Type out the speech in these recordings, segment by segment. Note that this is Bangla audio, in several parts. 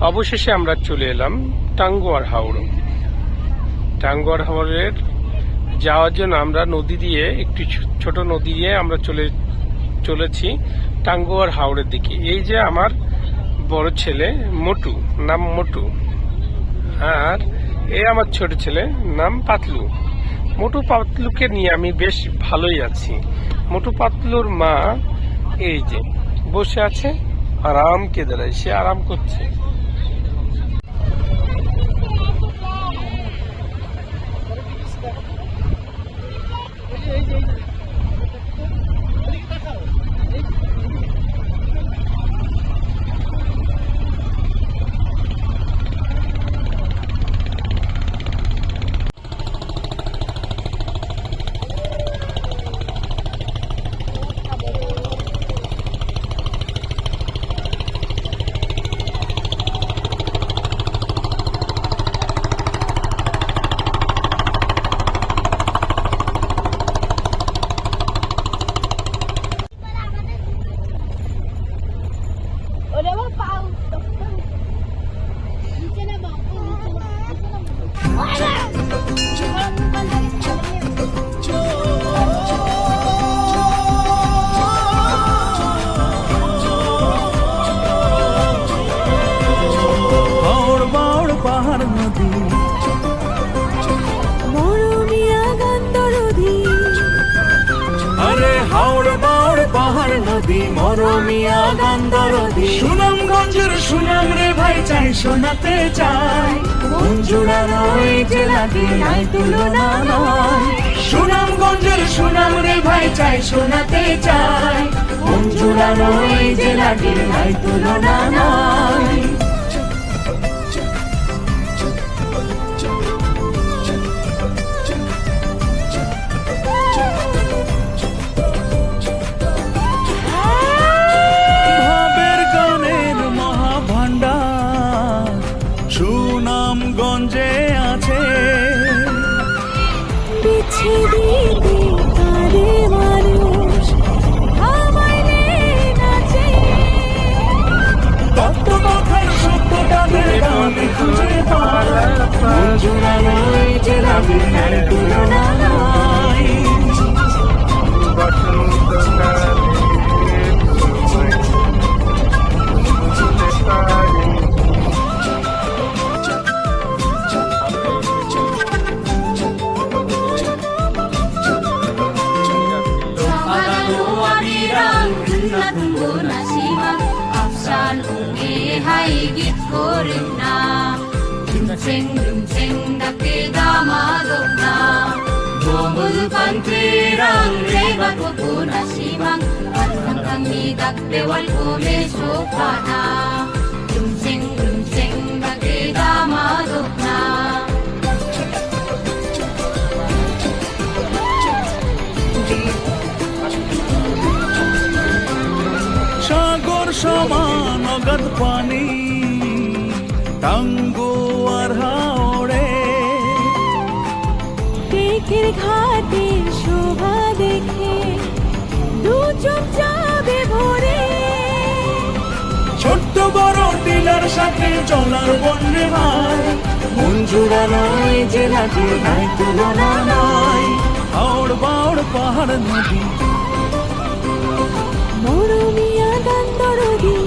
অবশেষে আমরা চলে এলাম টাঙ্গুয়ার হাওড়। টাঙ্গুয়ার হাওড়ের যাওয়ার জন্য আমরা নদী দিয়ে একটি ছোট নদী দিয়ে আমরা চলেছি টাঙ্গুয়ার হাওড়ের দিকে। এই যে আমার বড় ছেলে মোটু, নাম মোটু, আর এই আমার ছোট ছেলে নাম পাতলু। মোটু পাতলুকে নিয়ে আমি বেশ ভালোই আছি। মোটু পাতলুর মা এই যে বসে আছে, আরাম কেদারায়, সে আরাম করছে। মরমিয়া গন্ধরদি সুনামগঞ্জের সুনাম রে ভাই চাই শোনাতে চাই, মন জুড়ানো এই জেলাটি নাই তুলনা নয়। সুনামগঞ্জের সুনাম রে ভাই চাই শোনাতে চাই, মন জুড়ানো এই জেলাটি নাই তুলনা নয়। সুনামগঞ্জে আছে পৃথিবীতে তারে মানুষ আমায় নাচে, তত্ত্ব কথার সত্যটাকে আমি খুঁজে পাই, মন জুড়ানো এই জেলাটি নাই তুলনা নয়। Bomul pantirang rebat wapuna simang at kami dakdewal kome sopana lumseng dakeda madokna সাগর সমান অগাধ পানি টাঙ্গুয়ার হাওড়ে, টেকের ঘাটের শোভা দেখে দু চোখ যাবে ভরে, ছোট্ট বড় টিলার সাথে চলার বন্যে ভাই, মন জুড়ানো এই জেলাটি নাই তুলনা নয়। হাওড় বাওড় পাহাড় নদী মরমিয়া গন্ধরদি,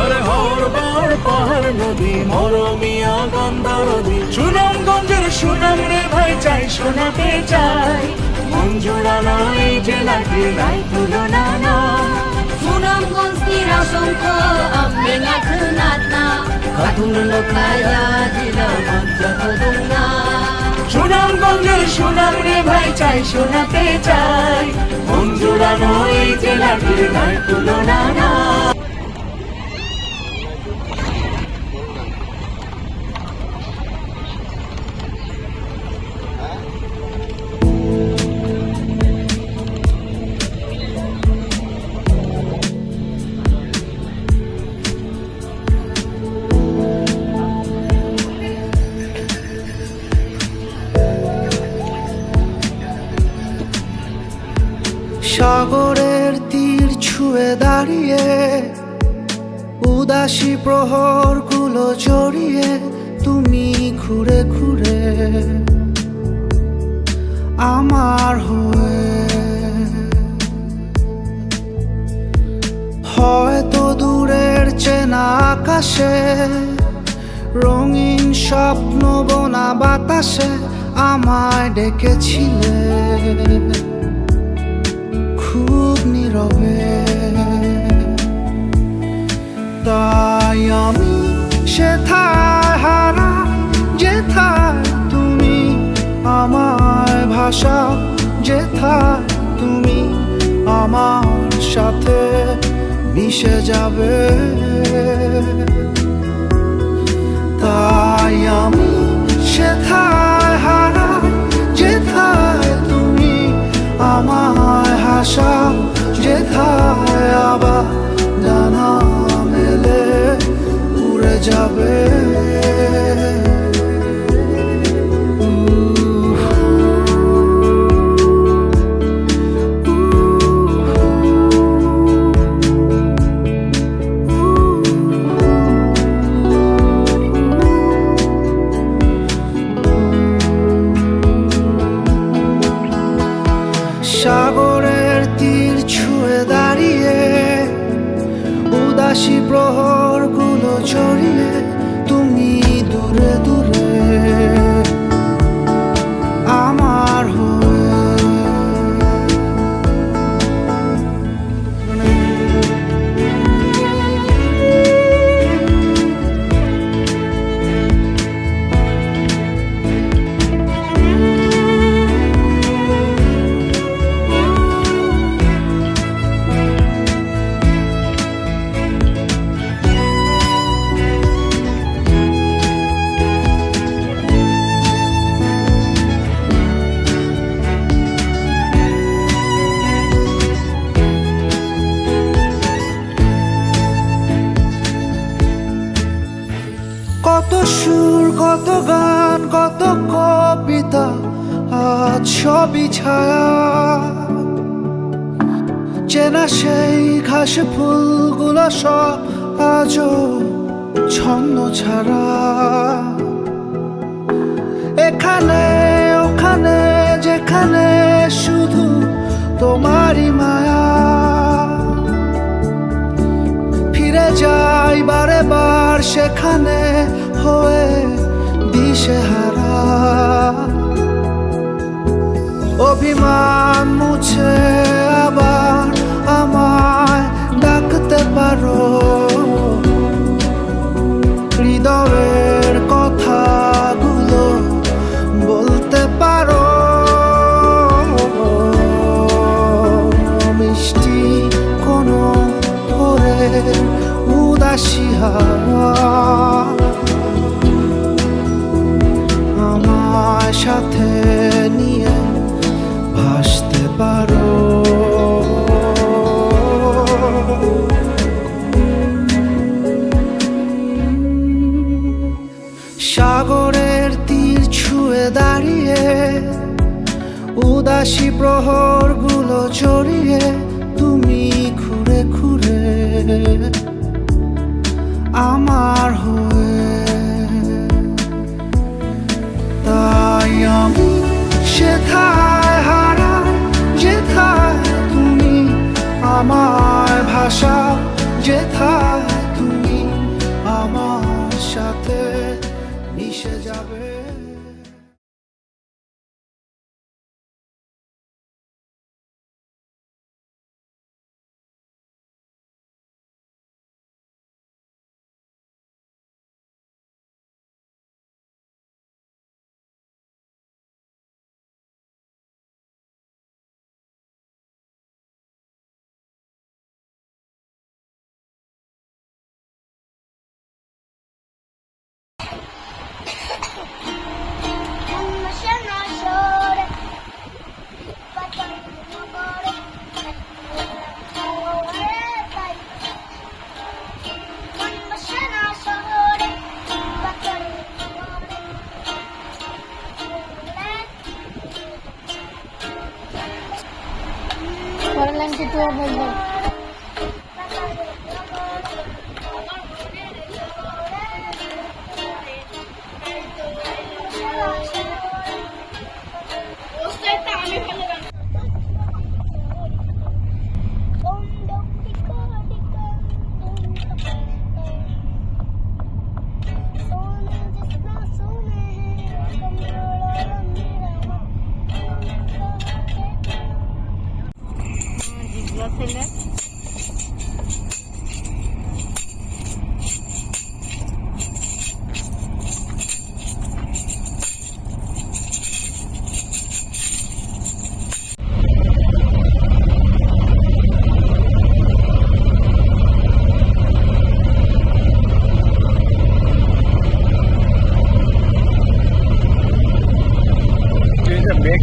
আরে হাওড় বাওড় পাহাড় নদী মরমিয়া গন্ধরদি। সুনামগঞ্জের সুনাম রে ভাই চাই শোনাতে চাই, মন জোড়ানো এই জেলাটি নাই তুলনা নয়। সুনামগঞ্জ তীরা শঙ্খ আমি নাথনাথ না খাতুন লোকায়া জিলা মঞ্জুদুং না। সুনামগঞ্জের সুনাম রে ভাই চাই শোনাতে চাই, মন জোড়ানো এই জেলাটি নাই তুলনা নয়। সাগরের তীর ছুঁয়ে দাঁড়িয়ে উদাসী প্রহরগুলো জড়িয়ে তুমি ঘুরে ঘুরে আমার হয়ে, হয়তো দূরের চেনা আকাশে রঙিন স্বপ্ন বোনা বাতাসে আমায় ডেকেছিলে খুব নীরবে। তাই আমি সেথায় হারা যেথায় তুমি আমায় ভাষা, যেথায় তুমি আমার সাথে মিশে যাবে। তাই আমি সেথায় হারা যেথায় তুমি আমায় হাসা, যেথায় আবার ডানা মেলে উড়ে যাবে। সাগরের তীর ছুঁয়ে দাঁড়িয়ে উদাসী প্রহরগুলো জড়িয়ে তুমি দূরে দূরে আমার হয়ে। কত সুর, কত গান, কত কবিতা, আজ সবই ছায়া। চেনা সেই ঘাসে ফুলগুলো সব আজও ছন্ন ছাড়া। এখানে ওখানে যেখানে শুধু তোমারই মায়া। ফিরে যাই বারে বার সেখানে হয়ে দিশেহারা। অভিমান মুছে আবার আমায় ডাকতে পারো, হৃদয়ের কথাগুলো বলতে পারো। মিষ্টি কোনো ভোরের উদাসী হাওয়া আমার সাথে নিয়ে ভাসতে পারো। সাগরের তীর ছুঁয়ে দাঁড়িয়ে উদাসী প্রহরগুলো জড়িয়ে তুমি ঘুরে ঘুরে আমার হয়ে। তাই আমি সেথায় হারা যেথায় তুমি আমায় ভাষা, যেথায় তুমি আমার সাথে মিশে যাবে। পরের লাইন কি তুই বলবো? এটা ব্যাগ